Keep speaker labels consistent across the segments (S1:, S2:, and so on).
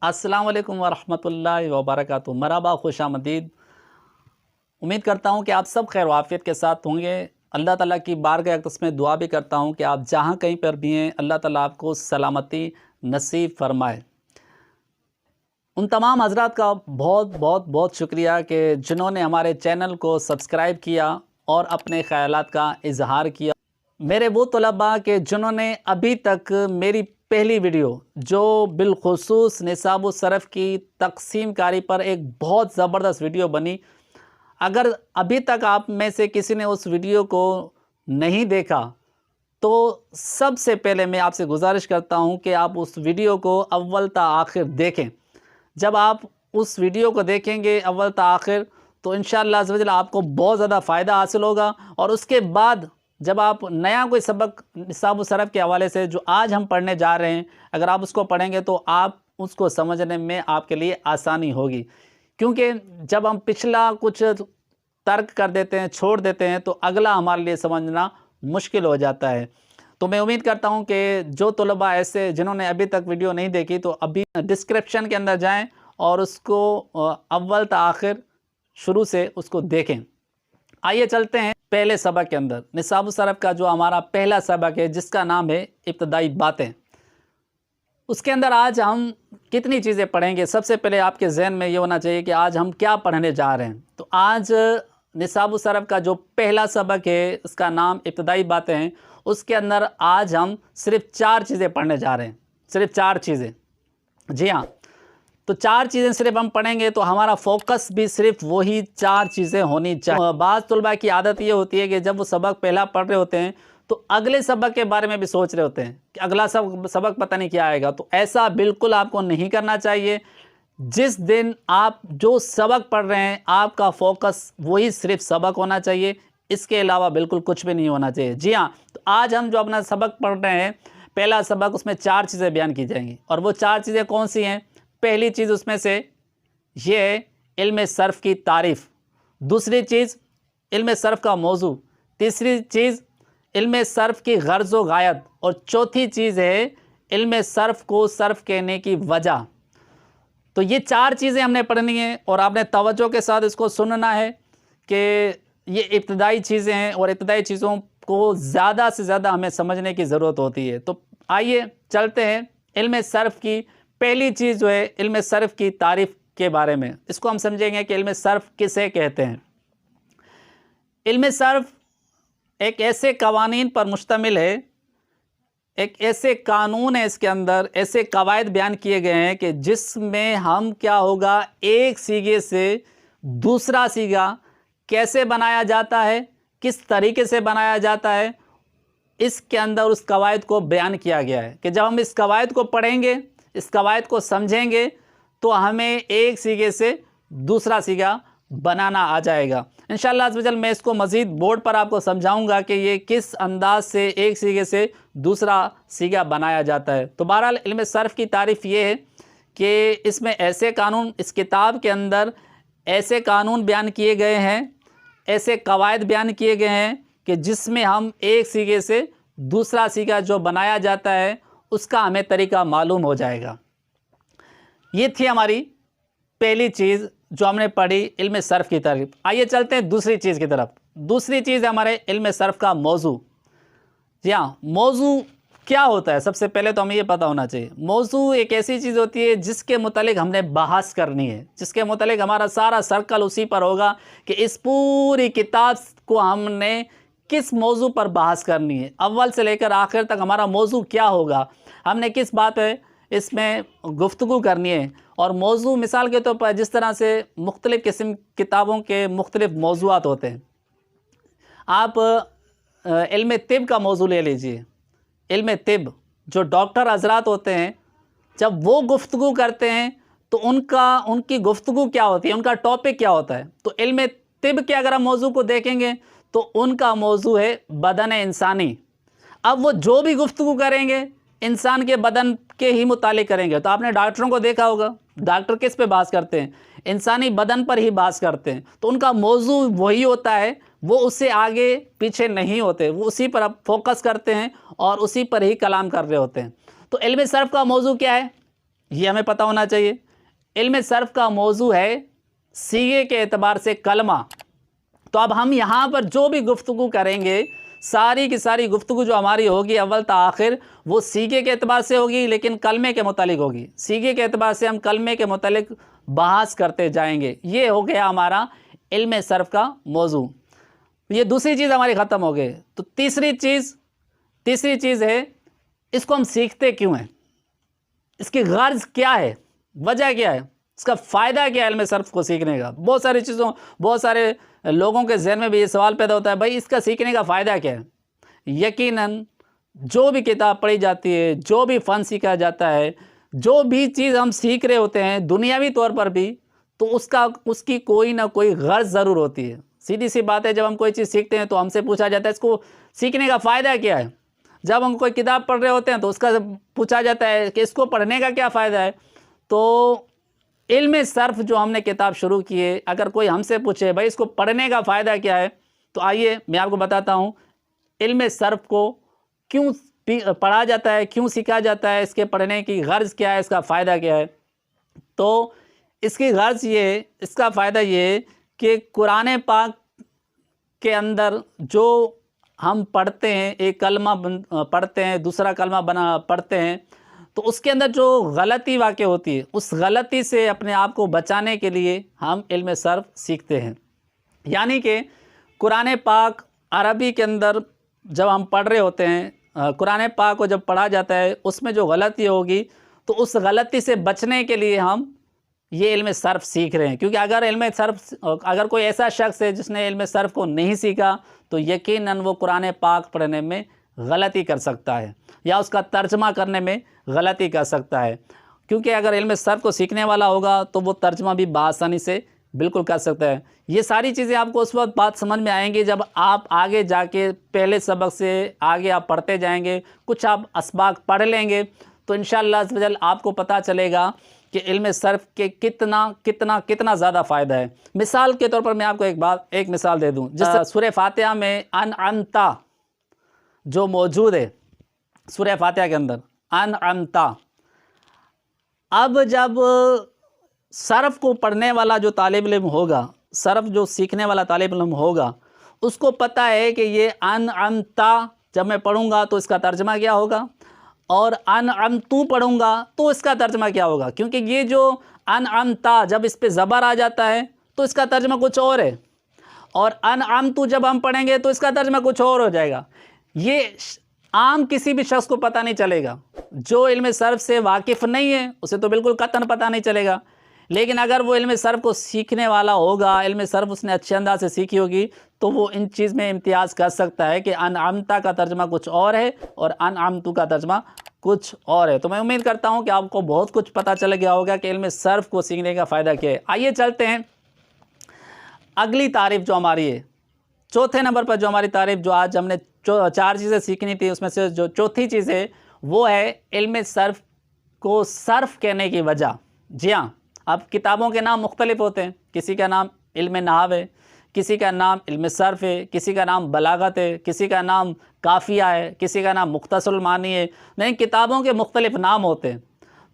S1: अस्सलाम वालेकुम वरहमतुल्लाहि वबरकातुहू। मरहबा, खुशामदीद। उम्मीद करता हूँ कि आप सब खैर वाफ़ियत के साथ होंगे। अल्लाह ताला की बारगाह अक़दस में दुआ भी करता हूँ कि आप जहाँ कहीं पर भी हैं, अल्लाह ताला आपको सलामती नसीब फ़रमाए। उन तमाम हज़रात का बहुत बहुत बहुत शुक्रिया कि जिन्होंने हमारे चैनल को सब्सक्राइब किया और अपने ख़यालात का इज़हार किया। मेरे वो तलबा के जिन्होंने अभी तक मेरी पहली वीडियो जो बिलख़ुसूस निसाब सरफ़ की तक़सीम कारी पर एक बहुत ज़बरदस्त वीडियो बनी, अगर अभी तक आप में से किसी ने उस वीडियो को नहीं देखा तो सबसे पहले मैं आपसे गुजारिश करता हूं कि आप उस वीडियो को अव्वल ता आखिर देखें। जब आप उस वीडियो को देखेंगे अव्वल ता आखिर तो इंशाअल्लाह अज़्ज़ व जल आपको बहुत ज़्यादा फ़ायदा हासिल होगा। और उसके बाद जब आप नया कोई सबक निसाब सरफ़ के हवाले से जो आज हम पढ़ने जा रहे हैं, अगर आप उसको पढ़ेंगे तो आप उसको समझने में आपके लिए आसानी होगी। क्योंकि जब हम पिछला कुछ तर्क कर देते हैं, छोड़ देते हैं, तो अगला हमारे लिए समझना मुश्किल हो जाता है। तो मैं उम्मीद करता हूं कि जो तलबा ऐसे जिन्होंने अभी तक वीडियो नहीं देखी तो अभी डिस्क्रिप्शन के अंदर जाएं और उसको अव्वल ता आखिर शुरू से उसको देखें। आइए चलते हैं पहले सबक के अंदर। निसाब सरफ़ का जो हमारा पहला सबक है जिसका नाम है इब्तदाई बातें, उसके अंदर आज हम कितनी चीज़ें पढ़ेंगे। सबसे पहले आपके जहन में ये होना चाहिए कि आज हम क्या पढ़ने जा रहे हैं। तो आज निसाब सरफ़ का जो पहला सबक है उसका नाम इब्तदाई बातें हैं। उसके अंदर आज हम सिर्फ़ 4 चीज़ें पढ़ने जा रहे हैं, सिर्फ़ 4 चीज़ें। जी हाँ, तो 4 चीज़ें सिर्फ़ हम पढ़ेंगे तो हमारा फ़ोकस भी सिर्फ़ वही 4 चीज़ें होनी चाहिए। बाज़ तलबा की आदत ये होती है कि जब वो सबक पहला पढ़ रहे होते हैं तो अगले सबक के बारे में भी सोच रहे होते हैं कि अगला सबक पता नहीं क्या आएगा। तो ऐसा बिल्कुल आपको नहीं करना चाहिए। जिस दिन आप जो सबक पढ़ रहे हैं आपका फ़ोकस वही सिर्फ़ सबक होना चाहिए, इसके अलावा बिल्कुल कुछ भी नहीं होना चाहिए। जी हाँ, तो आज हम जो अपना सबक पढ़ रहे हैं, पहला सबक, उसमें 4 चीज़ें बयान की जाएंगी। और वो 4 चीज़ें कौन सी हैं? पहली चीज़ उसमें से ये है इल्म सर्फ़ की तारीफ़। दूसरी चीज़ इल्म सर्फ़ का मौजू। तीसरी चीज़ इल्म सर्फ़ की गर्ज़ व गायत। और चौथी चीज़ है इल्म सर्फ़ को सर्फ़ कहने की वजह। तो ये 4 चीज़ें हमने पढ़नी है और आपने तवज्जो के साथ इसको सुनना है कि ये इब्तदाई चीज़ें हैं और इब्तदाई चीज़ों को ज़्यादा से ज़्यादा हमें समझने की ज़रूरत होती है। तो आइए चलते हैं इल्म सर्फ़ की पहली चीज़ जो है इल्म सर्फ़ की तारीफ़ के बारे में। इसको हम समझेंगे कि इल्म सर्फ़ किसे कहते हैं। इल्म सर्फ़ एक ऐसे कवानीन पर मुश्तमिल है, एक ऐसे कानून है, इसके अंदर ऐसे कवायद बयान किए गए हैं कि जिसमें हम क्या होगा, एक सीगे से दूसरा सीगा कैसे बनाया जाता है, किस तरीके से बनाया जाता है, इसके अंदर उस कवायद को बयान किया गया है कि जब हम इस कवायद को पढ़ेंगे, इस कवायद को समझेंगे तो हमें एक सीगे से दूसरा सीगा बनाना आ जाएगा। इंशाअल्लाह अज़्ज़ व जल मैं इसको मज़ीद बोर्ड पर आपको समझाऊंगा कि ये किस अंदाज से एक सीगे से दूसरा सीगा बनाया जाता है। तो बहरहाल इल्म सर्फ़ की तारीफ़ ये है कि इसमें ऐसे कानून, इस किताब के अंदर ऐसे कानून बयान किए गए हैं, ऐसे कवायद बयान किए गए हैं कि जिसमें हम एक सीगे से दूसरा सीगा जो बनाया जाता है उसका हमें तरीका मालूम हो जाएगा। ये थी हमारी पहली चीज़ जो हमने पढ़ी, इल्म सर्फ़ की तारीफ़। आइए चलते हैं दूसरी चीज़ की तरफ। दूसरी चीज़ है हमारे इल्म सर्फ़ का मौजू। जी हाँ, मौजू क्या होता है सबसे पहले तो हमें ये पता होना चाहिए। मौजू एक ऐसी चीज़ होती है जिसके मुतालिक हमने बहस करनी है, जिसके मुतालिक हमारा सारा सर्कल उसी पर होगा कि इस पूरी किताब को हमने किस मौजू पर बहस करनी है, अव्वल से लेकर आखिर तक हमारा मौजू क्या होगा, हमने किस बात पे इसमें गुफ्तगू करनी है। और मौजू मिसाल के तौर पर जिस तरह से मुख्तलिफ़ किस्म किताबों के मुख्तलिफ़ मौज़ूआत होते हैं। आप इल्म तिब का मौजू ले लीजिए। इल्म तिब जो डॉक्टर हज़रात होते हैं, जब वो गुफ्तगू करते हैं तो उनकी गुफ्तगू क्या होती है, उनका टॉपिक क्या होता है। तो इल्म तिब के अगर हम मौजू को देखेंगे तो उनका मौजू है बदन इंसानी। अब वो जो भी गुफ्तगू करेंगे इंसान के बदन के ही मुतालिक करेंगे। तो आपने डॉक्टरों को देखा होगा, डॉक्टर किस पे बात करते हैं, इंसानी बदन पर ही बात करते हैं। तो उनका मौजू वही होता है, वो उससे आगे पीछे नहीं होते, वो उसी पर अब फोकस करते हैं और उसी पर ही कलाम कर रहे होते हैं। तो इल्म सर्फ़ का मौजू क्या है, ये हमें पता होना चाहिए। इल्म सर्फ़ का मौजू है सीगे के एतबार से कलमा। तो अब हम यहाँ पर जो भी गुफ्तगू करेंगे, सारी की सारी गुफ्तगू जो हमारी होगी अव्वल ता आखिर, वो सीगे के एतबार से होगी, लेकिन कलमे के मुतालिक होगी। सीगे के एतबार से हम कलमे के मुतालिक बहस करते जाएंगे। ये हो गया हमारा इल्म सर्फ़ का मौजू। ये दूसरी चीज़ हमारी ख़त्म हो गई। तो तीसरी चीज़ है, इसको हम सीखते क्यों हैं, इसकी गर्ज क्या है, वजह क्या है, इसका फ़ायदा क्या है इल्म सर्फ़ को सीखने का। बहुत सारे लोगों के ज़हन में भी ये सवाल पैदा होता है, भाई इसका सीखने का फ़ायदा क्या है। यकीनन जो भी किताब पढ़ी जाती है, जो भी फ़न सीखा जाता है, जो भी चीज़ हम सीख रहे होते हैं दुनियावी तौर पर भी, तो उसकी कोई ना कोई गर्ज ज़रूर होती है। सीधी सी बात है, जब हम कोई चीज़ सीखते हैं तो हमसे पूछा जाता है इसको सीखने का फ़ायदा क्या है। जब हम कोई किताब पढ़ रहे होते हैं तो उसका पूछा जाता है कि इसको पढ़ने का क्या फ़ायदा है। तो इल्म सर्फ़ जो हमने किताब शुरू की है, अगर कोई हमसे पूछे भाई इसको पढ़ने का फ़ायदा क्या है, तो आइए मैं आपको बताता हूँ इल्म सर्फ़ को क्यों पढ़ा जाता है, क्यों सीखा जाता है, इसके पढ़ने की गर्ज क्या है, इसका फ़ायदा क्या है। तो इसकी गर्ज ये, इसका फ़ायदा ये कि कुरान पाक के अंदर जो हम पढ़ते हैं, एक कलमा पढ़ते हैं, दूसरा कलमा पढ़ते हैं, तो उसके अंदर जो गलती वाक़ई होती है, उस गलती से अपने आप को बचाने के लिए हम इल्म सर्फ़ सीखते हैं। यानी कि कुरान पाक अरबी के अंदर जब हम पढ़ रहे होते हैं, कुरान पाक को जब पढ़ा जाता है, उसमें जो गलती होगी तो उस गलती से बचने के लिए हम ये इल्म सर्फ़ सीख रहे हैं। क्योंकि अगर कोई ऐसा शख्स है जिसने इल्म सर्फ़ को नहीं सीखा, तो यकीनन वो कुरान पाक पढ़ने में गलती कर सकता है या उसका तर्जमा करने में गलती कर सकता है। क्योंकि अगर इल्म सर्फ़ को सीखने वाला होगा तो वो तर्जमा भी बआसानी से बिल्कुल कर सकता है। ये सारी चीज़ें आपको उस वक्त बात समझ में आएंगी जब आप आगे जाके पहले सबक से आगे आप पढ़ते जाएंगे, कुछ आप असबाक पढ़ लेंगे, तो इंशाअल्लाह अज़्ज़ वजल आपको पता चलेगा कि इल्म सर्फ़ के कितना ज़्यादा फ़ायदा है। मिसाल के तौर पर मैं आपको एक मिसाल दे दूँ। जैसे सूरह फातिहा में अनअमता जो मौजूद है सूरह फातिहा के अंदर, अनअमता, अब जब सर्फ़ को पढ़ने वाला जो तालिब इल्म होगा, सर्फ़ जो सीखने वाला तालिब इल्म होगा, उसको पता है कि ये अनअमता जब मैं पढ़ूँगा तो इसका तर्जमा क्या होगा, और अनअमतू पढ़ूँगा तो इसका तर्जमा क्या होगा। क्योंकि ये जो अनअमता जब इस पे ज़बर आ जाता है तो इसका तर्जमा कुछ और है, और अनअमतू जब हम पढ़ेंगे तो इसका तर्जमा कुछ और हो जाएगा। ये आम किसी भी शख्स को पता नहीं चलेगा। जो इल्म सर्फ़ से वाकिफ़ नहीं है उसे तो बिल्कुल कतन पता नहीं चलेगा, लेकिन अगर वो इल्म सर्फ़ को सीखने वाला होगा, इल्म सर्फ़ उसने अच्छे अंदाज से सीखी होगी, तो वो इन चीज़ में इम्तियाज़ कर सकता है कि अनअमता का तर्जमा कुछ और है और अनअमतू का तर्जमा कुछ और है। तो मैं उम्मीद करता हूँ कि आपको बहुत कुछ पता चल गया होगा कि इल्म सर्फ़ को सीखने का फ़ायदा क्या है। आइए चलते हैं अगली तारीफ़ जो हमारी है, चौथे नंबर पर जो हमारी तारीफ़, जो आज हमने 4 चीज़ें सीखनी थी, उसमें से जो चौथी चीज़ है वो है इल्म सर्फ़ को सर्फ़ कहने की वजह। जी हाँ, अब किताबों के नाम मुख्तलिफ होते हैं, किसी का नाम इल्म नहव है, किसी का नाम इल्म सर्फ़ है, किसी का नाम बलागत है, किसी का नाम काफ़िया है, किसी का नाम मुख्तसरुल मानी है। नहीं, किताबों के मुख्तलिफ नाम होते हैं।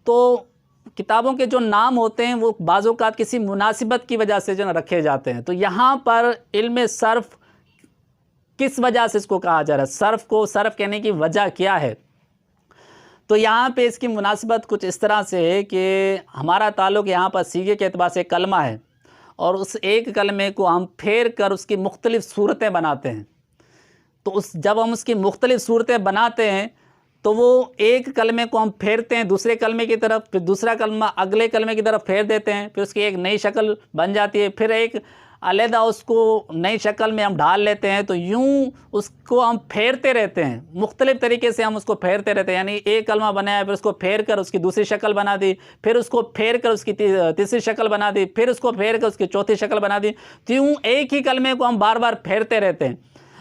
S1: तो किताबों के जो नाम होते हैं वो बाज़ औक़ात किसी मुनासिबत की वजह से जो है रखे जाते हैं। तो यहाँ पर इल्म सर्फ़ किस वजह से इसको कहा जा रहा है, सर्फ़ को सर्फ़ कहने की वजह क्या है, तो यहाँ पे इसकी मुनासिबत कुछ इस तरह से है कि हमारा ताल्लुक़ यहाँ पर सीगे के एतबार से कलमा है, और उस एक कलमे को हम फेर कर उसकी मुख्तलिफ़ सूरतें बनाते हैं। तो जब हम उसकी मुख्तलिफ़ सूरतें बनाते हैं तो वो एक कलमे को हम फेरते हैं दूसरे कलमे की तरफ, फिर दूसरा कलमा अगले कलमे की तरफ फेर देते हैं, फिर उसकी एक नई शक्ल बन जाती है, फिर एक अलहदा उसको नई शक्ल में हम ढाल लेते हैं। तो यूँ उसको हम फेरते रहते हैं, मुख्तलिफ़ तरीके से हम उसको फेरते रहते हैं। यानी एक कलमा बनाया, फिर उसको फेर कर उसकी दूसरी शक्ल बना दी, फिर उसको फेर कर उसकी तीसरी शक्ल बना दी, फिर उसको फेर कर उसकी चौथी शक्ल बना दी। तो यूँ एक ही कलमे को हम बार बार फेरते रहते हैं।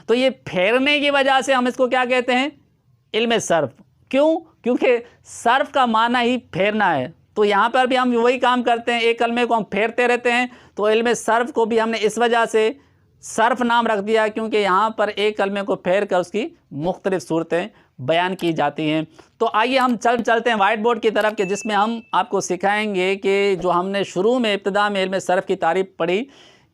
S1: तो ये फेरने की वजह से हम इसको क्या कहते हैं, इल्म सर्फ़। क्यों? क्योंकि सर्फ़ का माना ही फेरना है। तो यहाँ पर भी हम वही काम करते हैं, एक कलमे को हम फेरते रहते हैं। तो इल्म सर्फ़ को भी हमने इस वजह से सर्फ नाम रख दिया क्योंकि यहाँ पर एक कलमे को फेर कर उसकी मुख्तलिफ सूरतें बयान की जाती हैं। तो आइए हम चलते हैं वाइट बोर्ड की तरफ, के जिसमें हम आपको सिखाएंगे कि जो हमने शुरू में इब्तिदा में इल्म सर्फ की तारीफ़ पढ़ी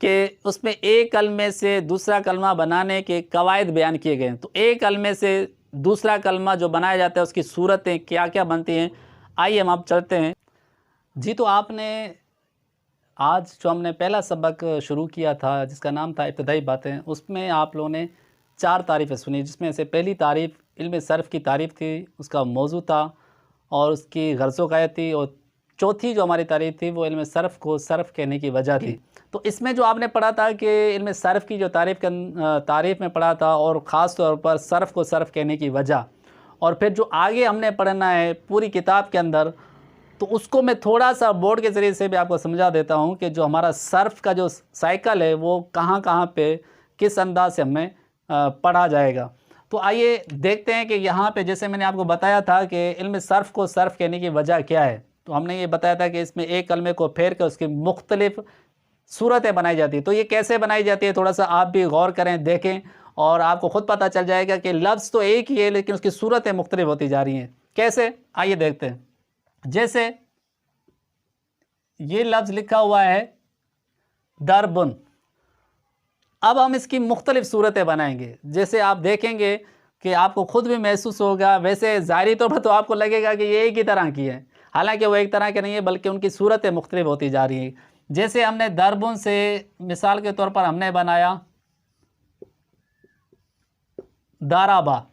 S1: कि उसमें एक कलमे से दूसरा कलमा बनाने के कवायद बयान किए गए हैं। तो एक कलमे से दूसरा कलमा जो बनाया जाता है उसकी सूरतें क्या क्या बनती हैं, आइए हम आप चलते हैं। जी, तो आपने आज जो हमने पहला सबक शुरू किया था जिसका नाम था इब्तिदाई बातें, उसमें आप लोगों ने 4 तारीफ़ें सुनी, जिसमें से पहली तारीफ़ इल्म सर्फ़ की तारीफ़ थी, उसका मौजू था और उसकी गर्ज़ो क़ायद थी, और चौथी जो हमारी तारीफ़ थी वो इल्म सर्फ़ को सर्फ़ कहने की वजह थी। तो इसमें जो आपने पढ़ा था कि इल्म सर्फ़ की जो तारीफ़ में पढ़ा था, और ख़ास तौर पर सर्फ़ को सर्फ़ कहने की वजह, और फिर जो आगे हमने पढ़ना है पूरी किताब के अंदर, तो उसको मैं थोड़ा सा बोर्ड के ज़रिए से भी आपको समझा देता हूँ कि जो हमारा सर्फ़ का जो साइकिल है वो कहाँ कहाँ पे किस अंदाज से हमें पढ़ा जाएगा। तो आइए देखते हैं कि यहाँ पे जैसे मैंने आपको बताया था कि इल्म सर्फ़ को सर्फ़ कहने की वजह क्या है। तो हमने ये बताया था कि इसमें एक कलमे को फेर कर उसकी मुख्तलिफ़ सूरतें बनाई जाती है। तो ये कैसे बनाई जाती है, थोड़ा सा आप भी गौर करें, देखें, और आपको ख़ुद पता चल जाएगा कि लफ्ज़ तो एक ही है लेकिन उसकी सूरतें मुख्तलिफ़ होती जा रही हैं। कैसे, आइए देखते हैं। जैसे ये लफ्ज़ लिखा हुआ है दरबुन, अब हम इसकी मुख्तलिफ़ सूरतें बनाएंगे। जैसे आप देखेंगे कि आपको ख़ुद भी महसूस होगा, वैसे ज़ाहिरी तौर पर तो आपको लगेगा कि ये एक ही तरह की है, हालांकि वो एक तरह के नहीं है बल्कि उनकी सूरतें मुख्तलिफ़ होती जा रही हैं। जैसे हमने दरबुन से मिसाल के तौर पर हमने बनाया दाराबा।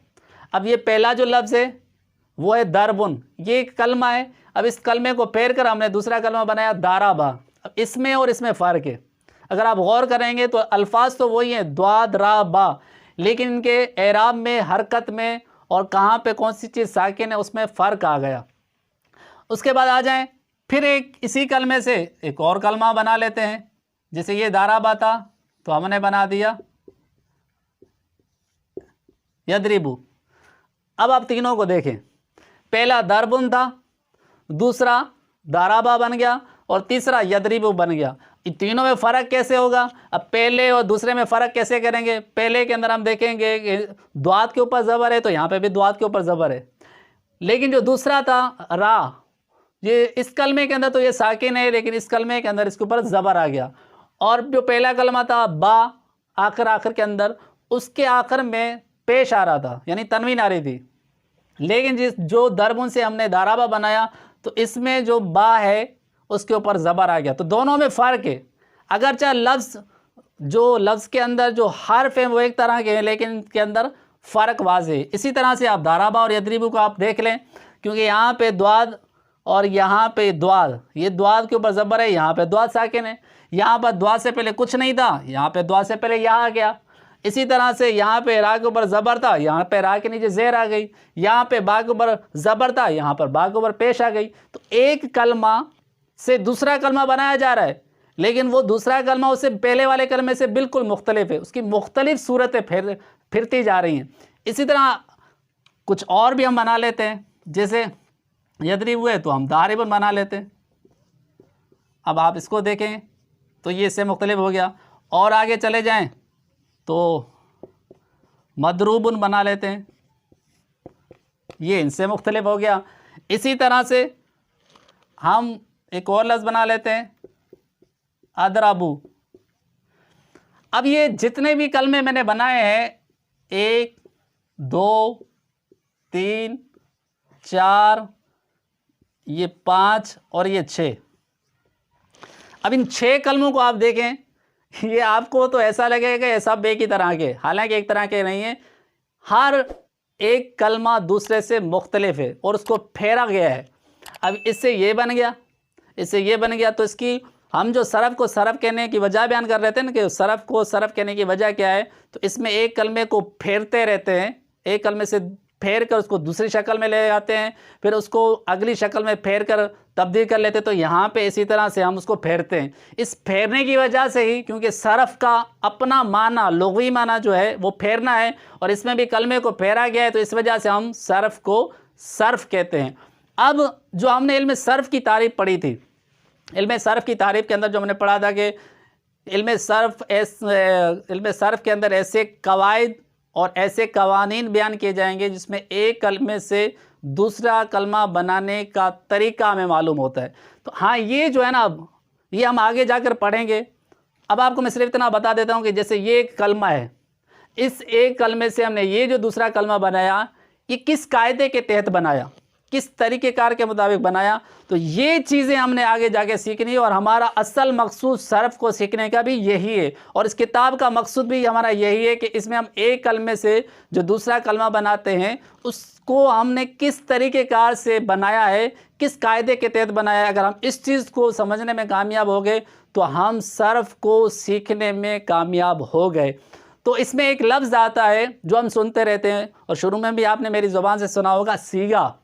S1: अब ये पहला जो लफ्ज़ है वो है दरबुन, ये एक कलमा है। अब इस कलमे को फेर कर हमने दूसरा कलमा बनाया दाराबा। अब इसमें और इसमें फ़र्क है, अगर आप गौर करेंगे तो अल्फाज तो वही हैं, द्वाद रा बा, लेकिन इनके एराब में, हरकत में, और कहाँ पे कौन सी चीज़ साकिन है उसमें फ़र्क आ गया। उसके बाद आ जाएं फिर एक इसी कलमे से एक और कलमा बना लेते हैं। जैसे ये दाराबा था तो हमने बना दिया यदरिबू। अब आप तीनों को देखें, पहला दरबुन था, दूसरा दाराबा बन गया, और तीसरा यदरिबू बन गया। इन तीनों में फ़र्क कैसे होगा? अब पहले और दूसरे में फ़र्क कैसे करेंगे? पहले के अंदर हम देखेंगे कि द्वात के ऊपर ज़बर है तो यहाँ पे भी द्वात के ऊपर ज़बर है, लेकिन जो दूसरा था रा, ये इस कलमे के अंदर तो ये साकिन है लेकिन इस कलमे के अंदर इसके ऊपर ज़बर आ गया। और जो पहला कलमा था बा, आखिर के अंदर उसके आखिर में पेश आ रहा था, यानी तनवीन आ रही थी, लेकिन जो दरबुन से हमने दाराबा बनाया तो इसमें जो बा है उसके ऊपर ज़बर आ गया। तो दोनों में फ़र्क है, अगरचे लफ्ज़ के अंदर जो हर्फ है वो एक तरह के हैं लेकिन इनके अंदर फ़र्क वाज़ेह है। इसी तरह से आप दाराबा और यदरिबू को आप देख लें, क्योंकि यहाँ पे द्वाद और यहाँ पे द्वाद, ये द्वाद के ऊपर ज़बर है, यहाँ पे द्वाद साकिन है। यहाँ पर द्वाद से पहले कुछ नहीं था, यहाँ पे द्वाद से पहले यहाँ आ गया। इसी तरह से यहाँ पे रा के ऊपर ज़बर था, यहाँ पे रा के नीचे ज़ेर आ गई। यहाँ पे बा के ऊपर ज़बर था, यहाँ पर बा के ऊपर पेश आ गई। तो एक कलमा से दूसरा कलमा बनाया जा रहा है, लेकिन वो दूसरा कलमा उससे पहले वाले कलमे से बिल्कुल मुख्तलिफ है, उसकी मुख्तलिफ सूरतें फिरती जा रही हैं। इसी तरह कुछ और भी हम बना लेते हैं, जैसे यदरिबू है तो हम दारिबुन बना लेते हैं। अब आप इसको देखें तो ये इससे मुख्तलिफ हो गया, और आगे चले जाएं तो मदरूबुन बना लेते हैं, ये इनसे मुख्तलिफ हो गया। इसी तरह से हम एक और लफ्ज़ बना लेते हैं अदराबू। अब ये जितने भी कलमे मैंने बनाए हैं 1 2 3 4, ये 5 और ये 6, अब इन 6 कलमों को आप देखें, ये आपको तो ऐसा लगेगा ये सब एक ही तरह के, हालांकि एक तरह के नहीं है। हर एक कलमा दूसरे से मुख्तलिफ है और उसको फेरा गया है। अब इससे ये बन गया, इससे ये बन गया, तो इसकी हम जो सरफ़ को सरफ़ कहने की वजह बयान कर रहे थे ना कि सरफ़ को सरफ़ कहने की वजह क्या है, तो इसमें एक कलमे को फेरते रहते हैं, एक कलमे से फेर कर उसको दूसरी शक्ल में ले आते हैं, फिर उसको अगली शक्ल में फेर कर तब्दील कर लेते हैं। तो यहाँ पे इसी तरह से हम उसको फेरते हैं। इस फेरने की वजह से ही, क्योंकि सरफ़ का अपना माना, लुग़वी माना जो है वो फेरना है, और इसमें भी कलमे को फेरा गया है, तो इस वजह से हम सरफ़ को सर्फ़ कहते हैं। अब जो हमने इल्म सर्फ़ की तारीफ़ पढ़ी थी, इल्म सर्फ़ की तारीफ़ के अंदर जो हमने पढ़ा था कि इल्म सर्फ़ के अंदर ऐसे कवायद और ऐसे कवानीन बयान किए जाएंगे जिसमें एक कलमे से दूसरा कलमा बनाने का तरीका हमें मालूम होता है। तो हाँ, ये जो है ना, ये हम आगे जाकर पढ़ेंगे। अब आपको मैं सिर्फ इतना बता देता हूँ कि जैसे ये एक कलमा है, इस एक कलमे से हमने ये जो दूसरा कलमा बनाया, ये किस कायदे के तहत बनाया, किस तरीक़ेकार के मुताबिक बनाया। तो ये चीज़ें हमने आगे जाके सीखनी है और हमारा असल मकसूद सर्फ़ को सीखने का भी यही है और इस किताब का मकसूद भी हमारा यही है कि इसमें हम एक कलमे से जो दूसरा कलमा बनाते हैं उसको हमने किस तरीक़ेकार से बनाया है, किस कायदे के तहत बनाया है। अगर हम इस चीज़ को समझने में कामयाब हो गए तो हम सर्फ़ को सीखने में कामयाब हो गए। तो इसमें एक लफ्ज़ आता है जो हम सुनते रहते हैं और शुरू में भी आपने मेरी ज़ुबान से सुना होगा, सीगा।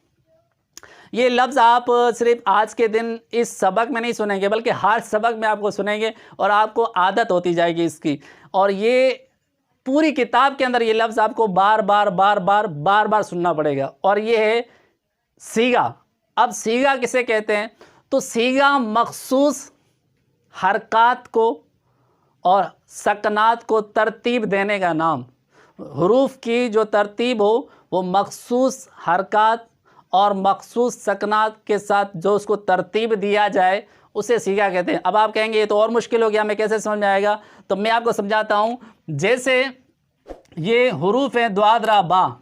S1: ये लफ्ज़ आप सिर्फ आज के दिन इस सबक में नहीं सुनेंगे बल्कि हर सबक में आपको सुनेंगे और आपको आदत होती जाएगी इसकी। और ये पूरी किताब के अंदर ये लफ्ज़ आपको बार बार सुनना पड़ेगा और ये है सीगा। अब सीगा किसे कहते हैं? तो सीगा मखसूस हरकत को और सकनात को तरतीब देने का नाम। हुरूफ की जो तरतीब हो वो मखसूस हरकत और मखसूस सकनात के साथ जो उसको तरतीब दिया जाए उसे सीगा कहते हैं। अब आप कहेंगे ये तो और मुश्किल हो गया, हमें कैसे समझ में आएगा? तो मैं आपको समझाता हूँ। जैसे ये हुरूफ है द्वाद रा बा।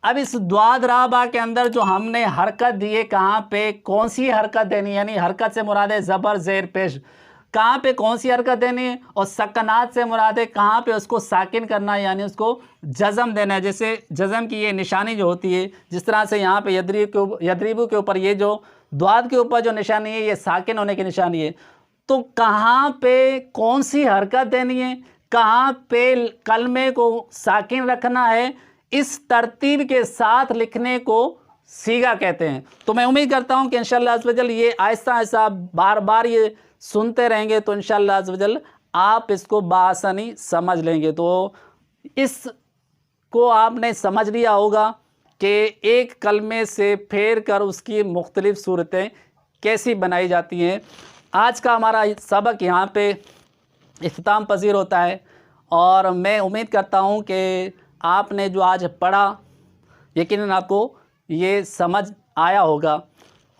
S1: अब इस द्वाद रा बा के अंदर जो हमने हरकत दी है, कहाँ पे कौन सी हरकत देनी है, यानी हरकत से मुराद है ज़बर ज़ेर पेश, कहाँ पे कौन सी हरकत देनी है, और सकनात से मुराद है कहाँ पे उसको साकिन करना है, यानी उसको जज़म देना है। जैसे जज़म की ये निशानी जो होती है, जिस तरह से यहाँ पे यदरीबू के ऊपर ये जो द्वाद के ऊपर जो निशानी है ये साकिन होने की निशानी है। तो कहाँ पे कौन सी हरकत देनी है, कहाँ पे कलमे को साकिन रखना है, इस तरतीब के साथ लिखने को सीगा कहते हैं। तो मैं उम्मीद करता हूँ कि इंशाअल्लाह अज़्ज़ वजल ये आहिस्ता आहिस्ता बार बार ये सुनते रहेंगे तो इंशाअल्लाह अज़्ज़ वजल आप इसको बआसानी समझ लेंगे। तो इसको आपने समझ लिया होगा कि एक कलमे से फेर कर उसकी मुख्तलिफ़ सूरतें कैसी बनाई जाती हैं। आज का हमारा सबक यहाँ पे इख्तिताम पज़ीर होता है और मैं उम्मीद करता हूँ कि आपने जो आज पढ़ा यकीनन आपको ये समझ आया होगा।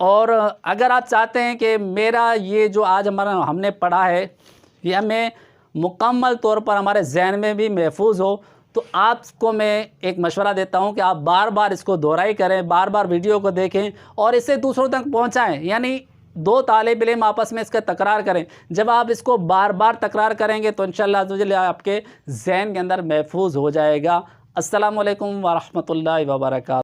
S1: और अगर आप चाहते हैं कि मेरा ये जो आज हमने पढ़ा है ये हमें मुकम्मल तौर पर हमारे ज़हन में भी महफूज हो, तो आपको मैं एक मशवरा देता हूं कि आप बार बार इसको दोहराई करें, बार बार वीडियो को देखें और इसे दूसरों तक पहुंचाएं। यानी दो तालिब इल्म आपस में इसका तकरार करें। जब आप इसको बार बार तकरार करेंगे तो इंशाअल्लाह अज़्ज़ वजल आपके ज़हन के अंदर महफूज हो जाएगा। अस्सलामु अलैकुम व रहमतुल्लाहि व बरकातहू।